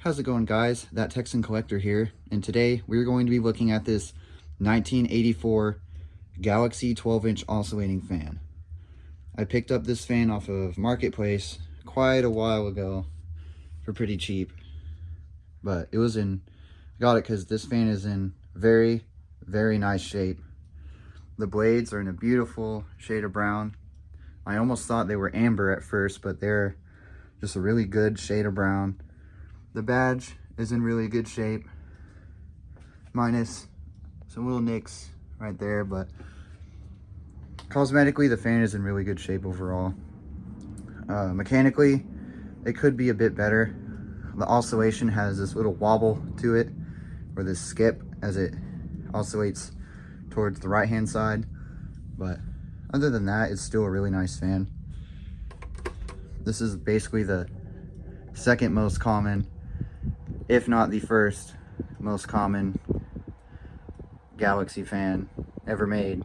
How's it going, guys? That Texan Collector here, and today we're going to be looking at this 1984 Galaxy 12-inch oscillating fan. I picked up this fan off of Marketplace quite a while ago for pretty cheap, but I got it because this fan is in very, very nice shape. The blades are in a beautiful shade of brown. I almost thought they were amber at first, but they're just a really good shade of brown. The badge is in really good shape, minus some little nicks right there, but cosmetically the fan is in really good shape overall. Mechanically, it could be a bit better. The oscillation has this little wobble to it, or this skip as it oscillates towards the right hand side, but other than that, it's still a really nice fan. This is basically the second most common, if not the first most common, Galaxy fan ever made.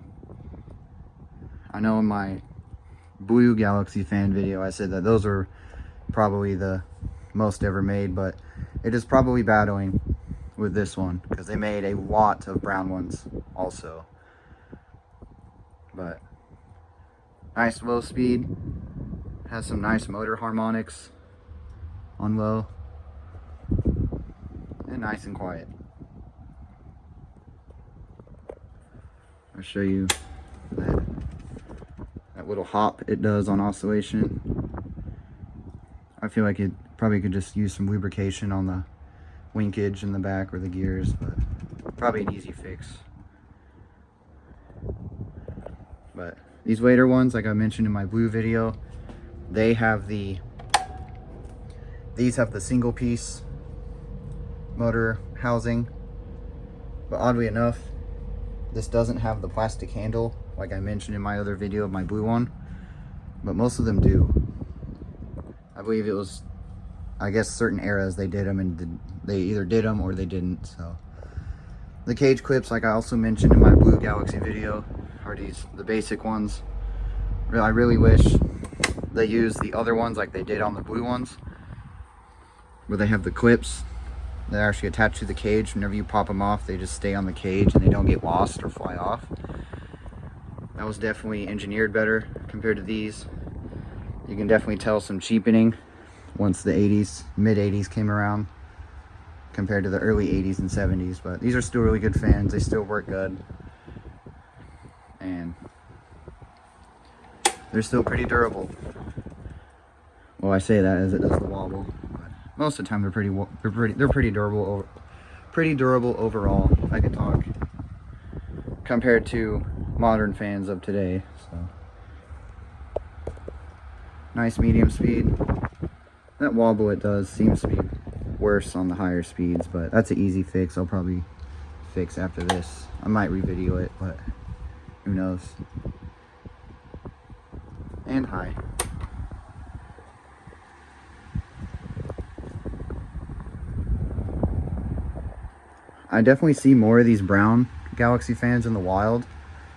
I know in my blue Galaxy fan video I said that those are probably the most ever made, but it is probably battling with this one because they made a lot of brown ones also. But nice low speed, has some nice motor harmonics on low, and nice and quiet. I'll show you that little hop it does on oscillation. I feel like it probably could just use some lubrication on the linkage in the back or the gears, but probably an easy fix. But these later ones, like I mentioned in my blue video, they have these have the single piece motor housing, but oddly enough, this doesn't have the plastic handle like I mentioned in my other video of my blue one, but most of them do. I believe it was, I guess, certain eras they did them, and they either did them or they didn't. So the cage clips, like I also mentioned in my blue Galaxy video, are the basic ones. I really wish they used the other ones like they did on the blue ones, where they have the clips that are actually attached to the cage. Whenever you pop them off, they just stay on the cage and they don't get lost or fly off. That was definitely engineered better compared to these. You can definitely tell some cheapening once the 80s, mid 80s came around compared to the early 80s and 70s, but these are still really good fans. They still work good, and they're still pretty durable. Well, I say that as it does the wobble, but most of the time they're pretty durable overall, if I could talk, compared to modern fans of today. So nice medium speed. That wobble it does seems to be worse on the higher speeds, but that's an easy fix. I'll probably fix after this. I might revideo it, but who knows. And high. I definitely see more of these brown Galaxy fans in the wild,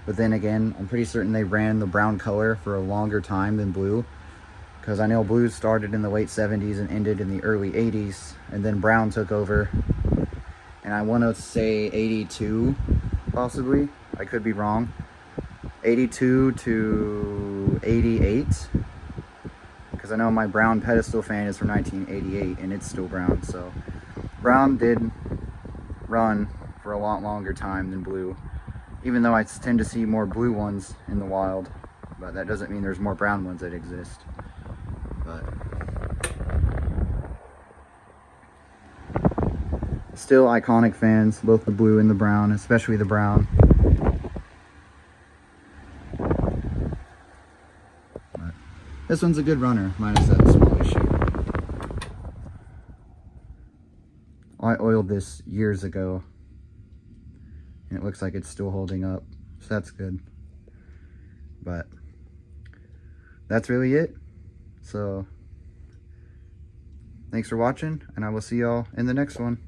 but then again, I'm pretty certain they ran the brown color for a longer time than blue, because I know blue started in the late 70s and ended in the early 80s, and then brown took over, and I want to say 82 possibly, I could be wrong, 82 to 88, because I know my brown pedestal fan is from 1988 and it's still brown. So brown did run for a lot longer time than blue, even though I tend to see more blue ones in the wild, but that doesn't mean there's more brown ones that exist. But still iconic fans, both the blue and the brown, especially the brown. But this one's a good runner, minus that small issue. I oiled this years ago, and it looks like it's still holding up, so that's good. But that's really it. So thanks for watching, and I will see y'all in the next one.